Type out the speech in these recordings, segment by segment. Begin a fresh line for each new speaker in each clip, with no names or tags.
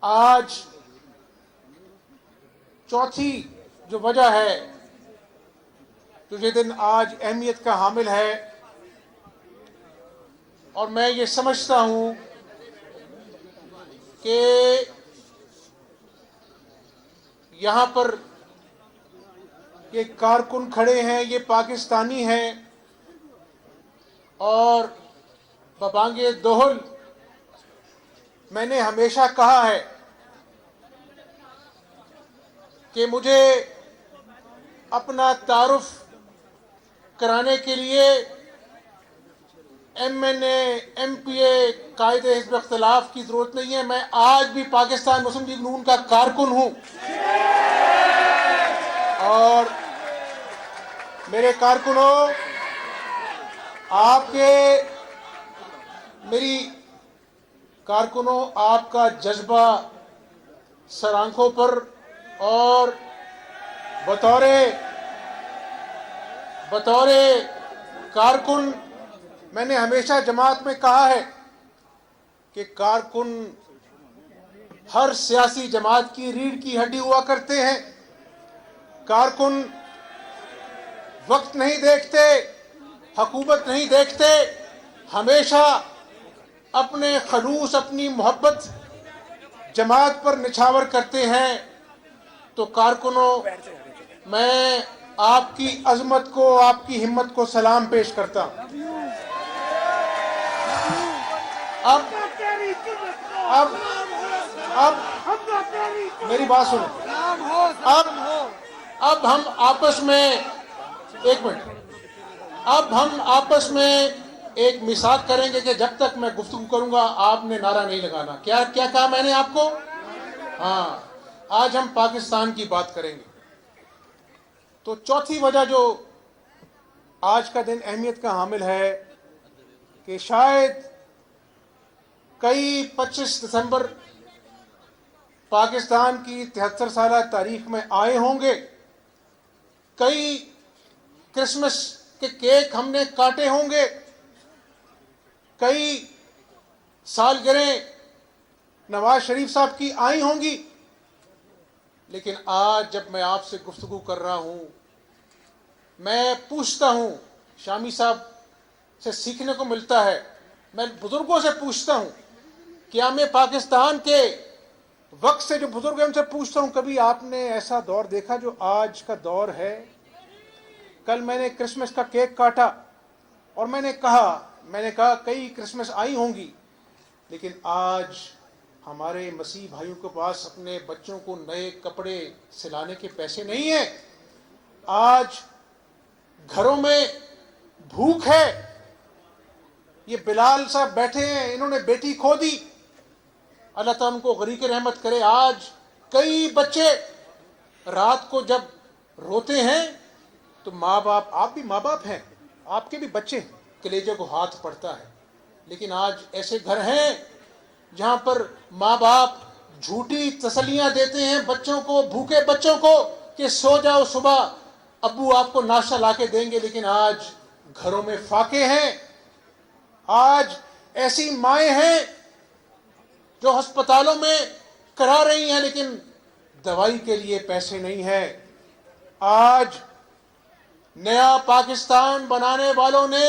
آج چوتھی جو وجہ ہے تو یہ دن آج اہمیت کا حامل ہے، اور میں یہ سمجھتا ہوں کہ یہاں پر یہ کارکن کھڑے ہیں، یہ پاکستانی ہیں، اور ببانگ دوہل میں نے ہمیشہ کہا ہے کہ مجھے اپنا تعارف کرانے کے لیے ایم این اے، ایم پی اے، قائد حزب اختلاف کی ضرورت نہیں ہے۔ میں آج بھی پاکستان مسلم لیگ نون کا کارکن ہوں، اور میرے کارکنوں، آپ کا جذبہ سر آنکھوں پر، اور بطور کارکن میں نے ہمیشہ جماعت میں کہا ہے کہ کارکن ہر سیاسی جماعت کی ریڑھ کی ہڈی ہوا کرتے ہیں۔ کارکن وقت نہیں دیکھتے، حکومت نہیں دیکھتے، ہمیشہ اپنے خلوص، اپنی محبت جماعت پر نچھاور کرتے ہیں۔ تو کارکنوں، میں آپ کی عظمت کو، آپ کی ہمت کو سلام پیش کرتا ہوں۔ اب میری بات سنیں۔ اب ہم آپس میں ایک میثاق کریں گے کہ جب تک میں گفتگو کروں گا آپ نے نعرہ نہیں لگانا۔ کیا کہا میں نے آپ کو؟ ہاں، آج ہم پاکستان کی بات کریں گے۔ تو چوتھی وجہ جو آج کا دن اہمیت کا حامل ہے کہ شاید کئی 25 دسمبر پاکستان کی 73 سالہ تاریخ میں آئے ہوں گے، کئی کرسمس کے کیک ہم نے کاٹے ہوں گے، کئی سالگرہیں نواز شریف صاحب کی آئی ہوں گی، لیکن آج جب میں آپ سے گفتگو کر رہا ہوں، میں پوچھتا ہوں، شامی صاحب سے سیکھنے کو ملتا ہے، میں بزرگوں سے پوچھتا ہوں، قیام پاکستان کے وقت سے جو بزرگ ہیں ان سے پوچھتا ہوں، کبھی آپ نے ایسا دور دیکھا جو آج کا دور ہے؟ کل میں نے کرسمس کا کیک کاٹا، اور میں نے کہا کئی کرسمس آئی ہوں گی، لیکن آج ہمارے مسیح بھائیوں کے پاس اپنے بچوں کو نئے کپڑے سلانے کے پیسے نہیں ہیں۔ آج گھروں میں بھوک ہے۔ یہ بلال صاحب بیٹھے ہیں، انہوں نے بیٹی کھو دی، اللہ تعالیٰ ان کو غریق رحمت کرے۔ آج کئی بچے رات کو جب روتے ہیں تو ماں باپ، آپ بھی ماں باپ ہیں، آپ کے بھی بچے ہیں، کلیجے کو ہاتھ پڑتا ہے، لیکن آج ایسے گھر ہیں جہاں پر ماں باپ جھوٹی تسلیاں دیتے ہیں بچوں کو، بھوکے بچوں کو، کہ سو جاؤ، صبح ابو آپ کو ناشتہ لا کے دیں گے، لیکن آج گھروں میں فاقے ہیں۔ آج ایسی مائیں ہیں جو ہسپتالوں میں کرا رہی ہیں، لیکن دوائی کے لیے پیسے نہیں ہیں۔ آج نیا پاکستان بنانے والوں نے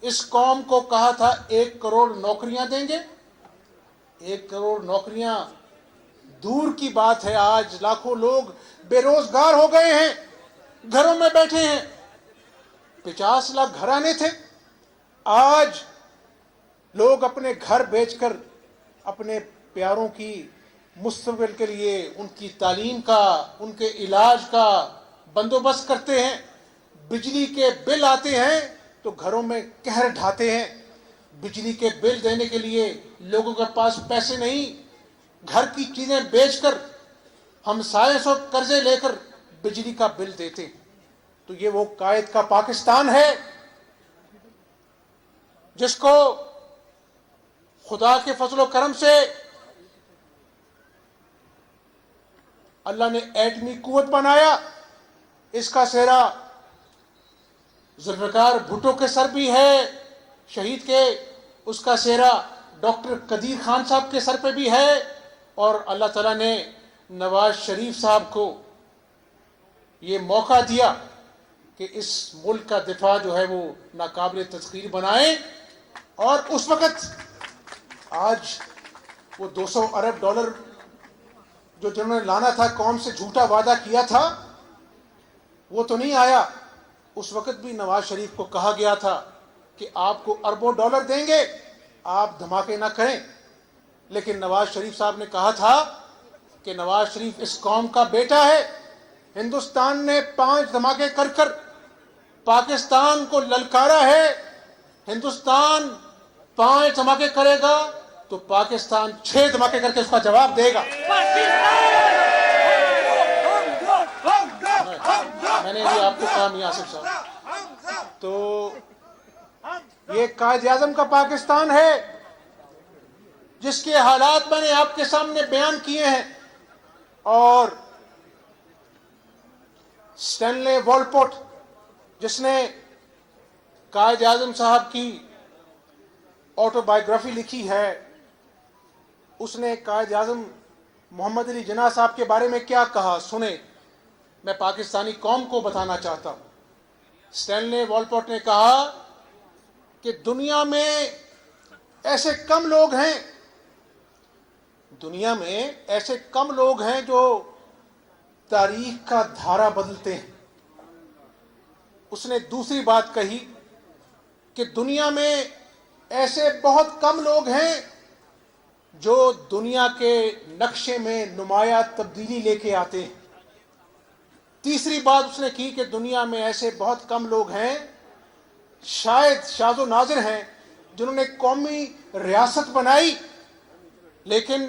اس قوم کو کہا تھا 1 کروڑ نوکریاں دیں گے۔ 1 کروڑ نوکریاں دور کی بات ہے، آج لاکھوں لوگ بے روزگار ہو گئے ہیں، گھروں میں بیٹھے ہیں۔ 50 لاکھ گھرانے تھے، آج لوگ اپنے گھر بیچ کر اپنے پیاروں کی مستقبل کے لیے، ان کی تعلیم کا، ان کے علاج کا بندوبست کرتے ہیں۔ بجلی کے بل آتے ہیں تو گھروں میں قہر ڈھاتے ہیں۔ بجلی کے بل دینے کے لیے لوگوں کے پاس پیسے نہیں، گھر کی چیزیں بیچ کر، ہمسائے سے قرضے لے کر بجلی کا بل دیتے۔ تو یہ وہ قائد کا پاکستان ہے جس کو خدا کے فضل و کرم سے اللہ نے ایٹمی قوت بنایا۔ اس کا سہرا ذوالفقار بھٹو کے سر بھی ہے، شہید کے، اس کا سہرا ڈاکٹر قدیر خان صاحب کے سر پہ بھی ہے، اور اللہ تعالیٰ نے نواز شریف صاحب کو یہ موقع دیا کہ اس ملک کا دفاع جو ہے وہ ناقابل تسخیر بنائیں، اور اس وقت آج وہ $200 ارب جو جنہوں نے لانا تھا، قوم سے جھوٹا وعدہ کیا تھا، وہ تو نہیں آیا۔ اس وقت بھی نواز شریف کو کہا گیا تھا کہ آپ کو اربوں ڈالر دیں گے، آپ دھماکے نہ کریں، لیکن نواز شریف صاحب نے کہا تھا کہ نواز شریف اس قوم کا بیٹا ہے۔ ہندوستان نے 5 دھماکے کر کر پاکستان کو للکارا ہے، ہندوستان 5 دھماکے کرے گا تو پاکستان 6 دھماکے کر کے اس کا جواب دے گا۔ میں نے بھی آپ کو کہا میاں آصف صاحب، تو یہ قائد اعظم کا پاکستان ہے جس کے حالات میں نے آپ کے سامنے بیان کیے ہیں، اور اسٹینلے والپوٹ جس نے قائد اعظم صاحب کی آٹو بایوگرافی لکھی ہے، اس نے قائد اعظم محمد علی جناح صاحب کے بارے میں کیا کہا، سنیں، میں پاکستانی قوم کو بتانا چاہتا ہوں۔ اسٹینلے والپوٹ نے کہا کہ دنیا میں ایسے کم لوگ ہیں، دنیا میں ایسے کم لوگ ہیں جو تاریخ کا دھارا بدلتے ہیں۔ اس نے دوسری بات کہی کہ دنیا میں ایسے بہت کم لوگ ہیں جو دنیا کے نقشے میں نمایاں تبدیلی لے کے آتے ہیں۔ تیسری بات اس نے کی کہ دنیا میں ایسے بہت کم لوگ ہیں، شاید شاذ و نادر ہیں، جنہوں نے قومی ریاست بنائی، لیکن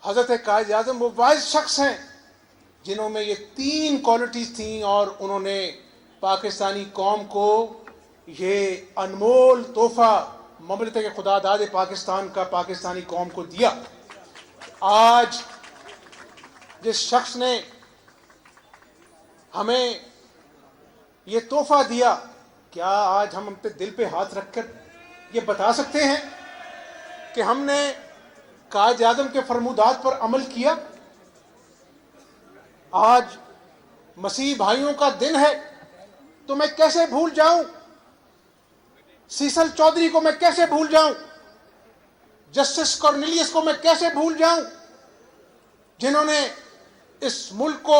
حضرت قائد اعظم وہ واحد شخص ہیں جنہوں میں یہ 3 کوالٹیز تھیں، اور انہوں نے پاکستانی قوم کو یہ انمول تحفہ مملکت خدا داد پاکستان کا پاکستانی قوم کو دیا۔ آج جس شخص نے ہمیں یہ تحفہ دیا، کیا آج ہم اپنے دل پہ ہاتھ رکھ کر یہ بتا سکتے ہیں کہ ہم نے قائد اعظم کے فرمودات پر عمل کیا؟ آج مسیح بھائیوں کا دن ہے تو میں کیسے بھول جاؤں؟ سیسل چودھری کو میں کیسے بھول جاؤں؟ جسٹس کارنیلیس کو میں کیسے بھول جاؤں، جنہوں نے اس ملک کو،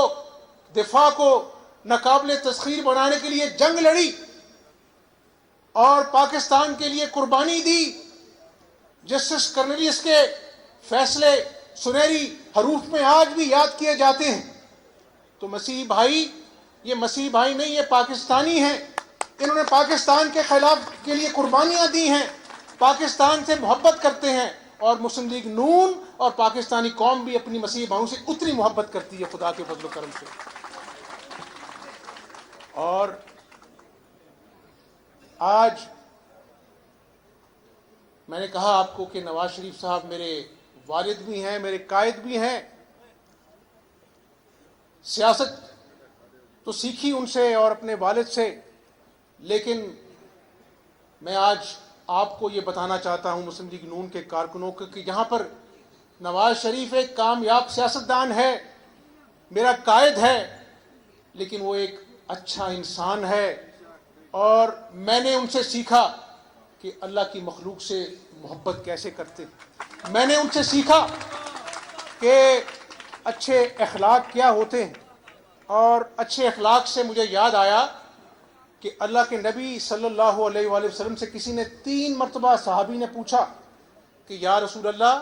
دفاع کو ناقابل تسخیر بنانے کے لیے جنگ لڑی اور پاکستان کے لیے قربانی دی۔ جسٹس کارنیلیس کے فیصلے سنہری حروف میں آج بھی یاد کیے جاتے ہیں۔ تو مسیحی بھائی، یہ مسیحی بھائی نہیں، یہ پاکستانی ہیں، انہوں نے پاکستان کے خلاف کے لیے قربانیاں دی ہیں، پاکستان سے محبت کرتے ہیں، اور مسلم لیگ نون اور پاکستانی قوم بھی اپنی مسیحی بھائیوں سے اتنی محبت کرتی ہے خدا کے فضل و کرم سے۔ اور آج میں نے کہا آپ کو کہ نواز شریف صاحب میرے والد بھی ہیں، میرے قائد بھی ہیں۔ سیاست تو سیکھی ان سے اور اپنے والد سے، لیکن میں آج آپ کو یہ بتانا چاہتا ہوں مسلم لیگ نون کے کارکنوں کو کہ یہاں پر نواز شریف ایک کامیاب سیاستدان ہے، میرا قائد ہے، لیکن وہ ایک اچھا انسان ہے، اور میں نے ان سے سیکھا کہ اللہ کی مخلوق سے محبت کیسے کرتے۔ میں نے ان سے سیکھا کہ اچھے اخلاق کیا ہوتے ہیں، اور اچھے اخلاق سے مجھے یاد آیا کہ اللہ کے نبی صلی اللہ علیہ وآلہ وسلم سے کسی نے 3 مرتبہ صحابی نے پوچھا کہ یا رسول اللہ،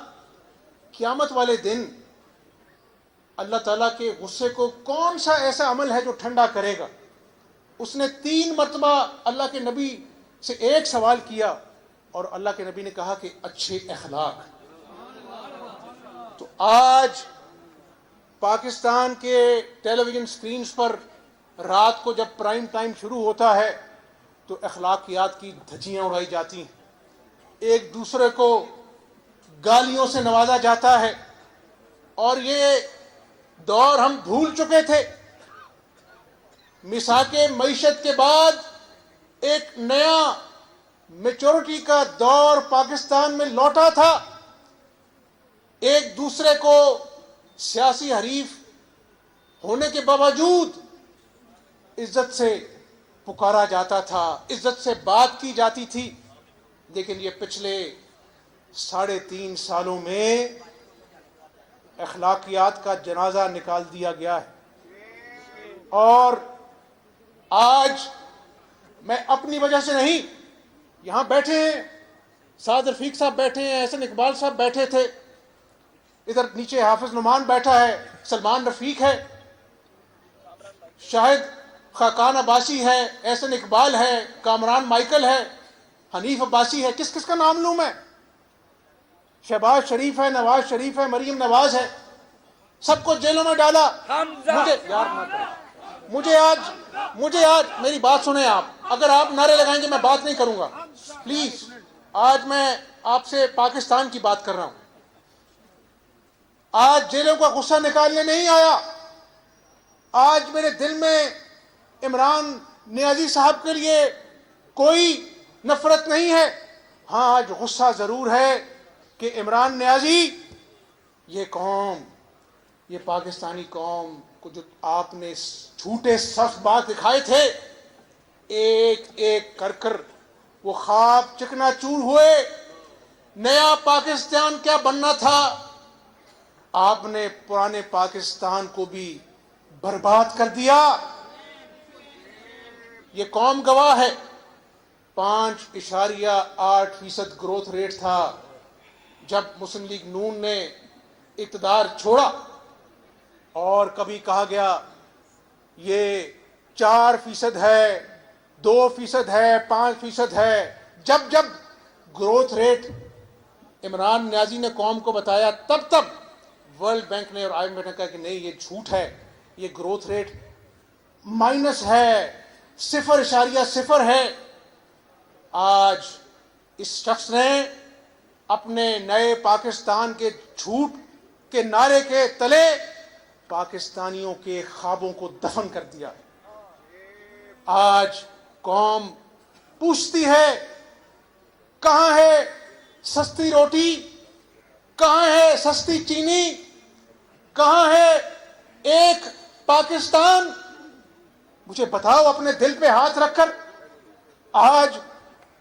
قیامت والے دن اللہ تعالیٰ کے غصے کو کون سا ایسا عمل ہے جو ٹھنڈا کرے گا؟ اس نے 3 مرتبہ اللہ کے نبی سے ایک سوال کیا، اور اللہ کے نبی نے کہا کہ اچھے اخلاق۔ تو آج پاکستان کے ٹیلی ویژن سکرینز پر رات کو جب پرائم ٹائم شروع ہوتا ہے تو اخلاقیات کی دھجیاں اڑائی جاتی ہیں، ایک دوسرے کو گالیوں سے نوازا جاتا ہے، اور یہ دور ہم بھول چکے تھے۔ میثاق معیشت کے بعد ایک نیا میچورٹی کا دور پاکستان میں لوٹا تھا، ایک دوسرے کو سیاسی حریف ہونے کے باوجود عزت سے پکارا جاتا تھا, عزت سے بات کی جاتی تھی. لیکن یہ پچھلے 3.5 سالوں میں اخلاقیات کا جنازہ نکال دیا گیا ہے. اور آج میں اپنی وجہ سے نہیں, یہاں بیٹھے ہیں سعد رفیق صاحب بیٹھے ہیں, احسن اقبال صاحب بیٹھے تھے, ادھر نیچے حافظ نعمان بیٹھا ہے, سلمان رفیق ہے, شاہد خاقان عباسی ہے, احسن اقبال ہے, کامران مائیکل ہے, حنیف عباسی ہے, کس کس کا نام لوں میں, شہباز شریف ہے, نواز شریف ہے, مریم نواز ہے, سب کو جیلوں میں ڈالا. مجھے آج میری بات سنیں آپ, اگر آپ نعرے لگائیں گے میں بات نہیں کروں گا پلیز. آج میں آپ سے پاکستان کی بات کر رہا ہوں. آج جیلوں کا غصہ نکالنے نہیں آیا. آج میرے دل میں عمران نیازی صاحب کے لیے کوئی نفرت نہیں ہے. ہاں آج غصہ ضرور ہے کہ عمران نیازی, یہ قوم, یہ پاکستانی قوم کو جو آپ نے جھوٹے صف بات دکھائے تھے, ایک ایک کر کر وہ خواب چکنا چور ہوئے. نیا پاکستان کیا بننا تھا, آپ نے پرانے پاکستان کو بھی برباد کر دیا. یہ قوم گواہ ہے. 5.8% گروتھ ریٹ تھا جب مسلم لیگ نون نے اقتدار چھوڑا, اور کبھی کہا گیا یہ 4% ہے, 2% ہے, 5% ہے. جب گروتھ ریٹ عمران نیازی نے قوم کو بتایا, تب ورلڈ بینک نے اور IMF نے کہا کہ نہیں, یہ جھوٹ ہے, یہ گروتھ ریٹ مائنس ہے, 0.0 ہے. آج اس شخص نے اپنے نئے پاکستان کے جھوٹ کے نعرے کے تلے پاکستانیوں کے خوابوں کو دفن کر دیا. آج قوم پوچھتی ہے کہاں ہے سستی روٹی, کہاں ہے سستی چینی, کہاں ہے ایک پاکستان. مجھے بتاؤ اپنے دل پہ ہاتھ رکھ کر. آج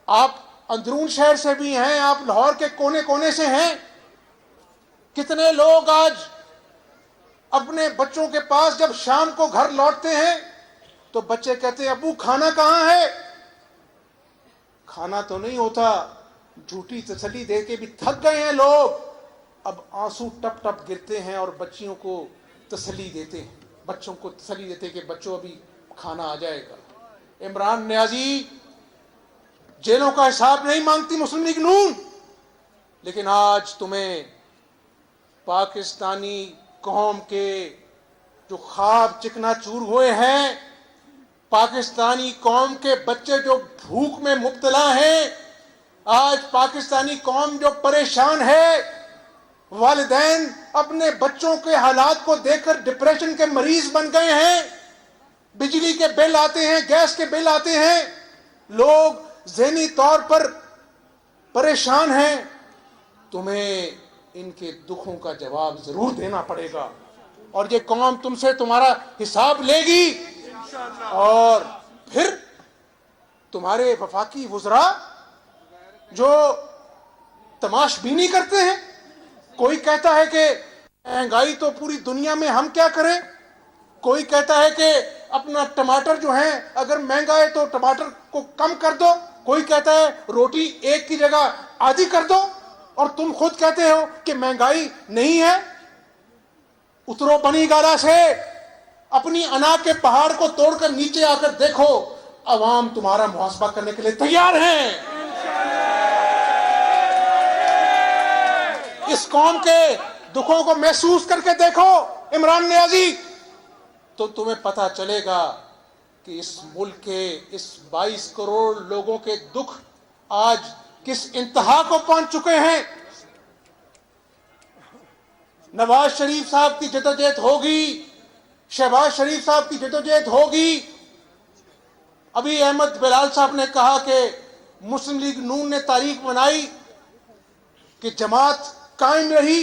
آپ اندرون شہر سے بھی ہیں, آپ لاہور کے کونے کونے سے ہیں. کتنے لوگ آج اپنے بچوں کے پاس جب شام کو گھر لوٹتے ہیں تو بچے کہتے ہیں ابو کھانا کہاں ہے. کھانا تو نہیں ہوتا, جھوٹی تسلی دے کے بھی تھک گئے ہیں لوگ. اب آنسو ٹپ ٹپ گرتے ہیں اور بچیوں کو تسلی دیتے ہیں, بچوں کو تسلی دیتے کہ بچوں ابھی کھانا آ جائے گا. عمران نیازی, جیلوں کا حساب نہیں مانگتی مسلم لیگ نون, لیکن آج تمہیں پاکستانی قوم کے جو خواب چکنا چور ہوئے ہیں, پاکستانی قوم کے بچے جو بھوک میں مبتلا ہیں, آج پاکستانی قوم جو پریشان ہے, والدین اپنے بچوں کے حالات کو دیکھ کر ڈپریشن کے مریض بن گئے ہیں. بجلی کے بل آتے ہیں, گیس کے بل آتے ہیں, لوگ ذہنی طور پر پریشان ہیں. تمہیں ان کے دکھوں کا جواب ضرور دینا پڑے گا, اور یہ قوم تم سے تمہارا حساب لے گی. اور پھر تمہارے وفاقی وزراء جو تماش بینی کرتے ہیں, کوئی کہتا ہے کہ مہنگائی تو پوری دنیا میں, ہم کیا کریں. کوئی کہتا ہے کہ اپنا ٹماٹر جو ہیں اگر مہنگا ہے تو ٹماٹر کو کم کر دو. کوئی کہتا ہے روٹی ایک کی جگہ آدھی کر دو, اور تم خود کہتے ہو کہ مہنگائی نہیں ہے. اترو بنی گالا سے, اپنی انا کے پہاڑ کو توڑ کر نیچے آ کر دیکھو, عوام تمہارا محاسبہ کرنے کے لیے تیار ہیں. اس قوم کے دکھوں کو محسوس کر کے دیکھو عمران نیازی, تو تمہیں پتا چلے گا کہ اس ملک کے اس 22 کروڑ لوگوں کے دکھ آج کس انتہا کو پہنچ چکے ہیں. نواز شریف صاحب کی جدوجہد ہوگی, شہباز شریف صاحب کی جدوجہد ہوگی. ابھی احمد بلال صاحب نے کہا کہ مسلم لیگ نون نے تاریخ بنائی کہ جماعت قائم رہی,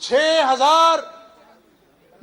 6,000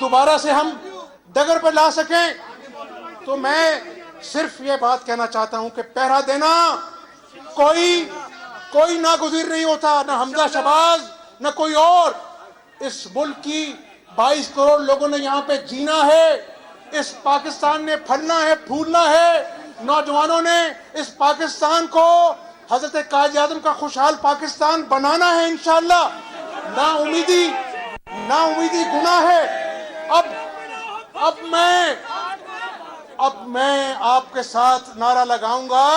دوبارہ سے ہم ڈگر پر لا سکیں. تو میں صرف یہ بات کہنا چاہتا ہوں کہ پہرا دینا کوئی ناگزیر نہیں ہوتا، نہ حمزہ شہباز نہ کوئی اور. اس ملک کی 22 کروڑ لوگوں نے یہاں پہ جینا ہے. اس پاکستان نے پھلنا ہے، پھولنا ہے. نوجوانوں نے اس پاکستان کو حضرت قائد اعظم کا خوشحال پاکستان بنانا ہے انشاءاللہ. نا امیدی گناہ ہے. اب میں آپ کے ساتھ نعرہ لگاؤں گا.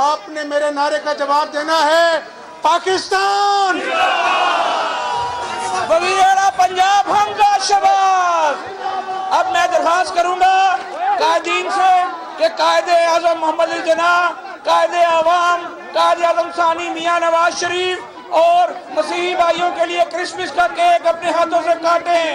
آپ نے میرے نعرے کا جواب دینا ہے. پاکستان
وزیر اعلیٰ پنجاب حمزہ شہباز. اب میں درخواست کروں گا قائدین سے کہ قائد اعظم محمد علی جناح، قائد عوام قائد اعظم ثانی میاں نواز شریف اور مسیحی بھائیوں کے لیے کرسمس کا کیک اپنے ہاتھوں سے کاٹیں.